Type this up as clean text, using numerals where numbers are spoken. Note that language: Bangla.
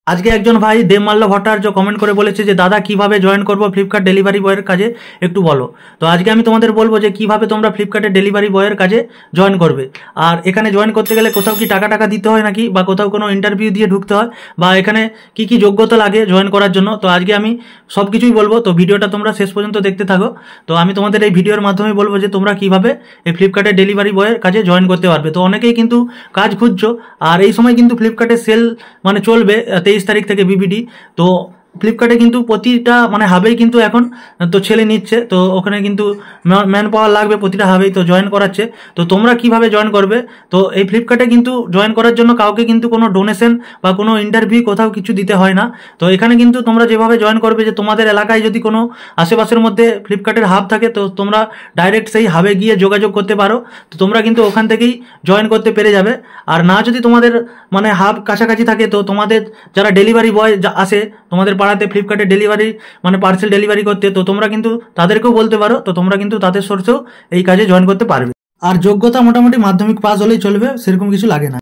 আজকে একজন ভাই দেবমাল্য ভট্টাচার্য কমেন্ট করে বলেছে যে দাদা কিভাবে জয়েন করব ফ্লিপকার্ট ডেলিভারি বয়ের কাজে একটু বলো। তো আজকে আমি তোমাদের বলবো যে কিভাবে তোমরা ফ্লিপকার্টের ডেলিভারি বয়ের কাজে জয়েন করবে। আর এখানে জয়েন করতে গেলে কোথাও কি টাকা টাকা দিতে হয় নাকি, বা কোথাও কোনো ইন্টারভিউ দিয়ে ঢুকতে হয়, বা এখানে কি কি যোগ্যতা লাগে জয়েন করার জন্য, তো আজকে আমি সব কিছুই বলবো। তো ভিডিওটা তোমরা শেষ পর্যন্ত দেখতে থাকো। তো আমি তোমাদের এই ভিডিওর মাধ্যমে বলবো যে তোমরা কিভাবে এই ফ্লিপকার্টের ডেলিভারি বয়ের কাজে জয়েন করতে পারবে। তো অনেকেই কিন্তু কাজ খুঁজছো, আর এই সময় কিন্তু ফ্লিপকার্টের সেল মানে চলবে 23 তারিখ থেকে বিবিডি। তো ফ্লিপকার্টে কিন্তু প্রতিটা মানে হাবেই কিন্তু এখন তো ছেলে নিচ্ছে, তো ওখানে কিন্তু ম্যান পাওয়ার লাগবে প্রতিটা হাবেই, তো জয়েন করাচ্ছে। তো তোমরা কিভাবে জয়েন করবে, তো এই ফ্লিপকার্টে কিন্তু জয়েন করার জন্য কাউকে কিন্তু কোনো ডোনেশন বা কোনো ইন্টারভিউ কোথাও কিছু দিতে হয় না। তো এখানে কিন্তু তোমরা যেভাবে জয়েন করবে, যে তোমাদের এলাকায় যদি কোনো আশেপাশের মধ্যে ফ্লিপকার্টের হাব থাকে, তো তোমরা ডাইরেক্ট সেই হাবে গিয়ে যোগাযোগ করতে পারো। তো তোমরা কিন্তু ওখান থেকেই জয়েন করতে পেরে যাবে। আর না যদি তোমাদের মানে হাব কাছাকাছি থাকে, তো তোমাদের যারা ডেলিভারি বয় আসে তোমাদের পাড়াতে ফ্লিপকার্টে ডেলিভারি মানে পার্সেল ডেলিভারি করতে, তো তোমরা কিন্তু তাদেরকেও বলতে পারো, তো তোমরা কিন্তু তাদের সোর্সেও এই কাজে জয়েন করতে পারবে। আর যোগ্যতা মোটামুটি মাধ্যমিক পাস হলেই চলবে, সেরকম কিছু লাগে না।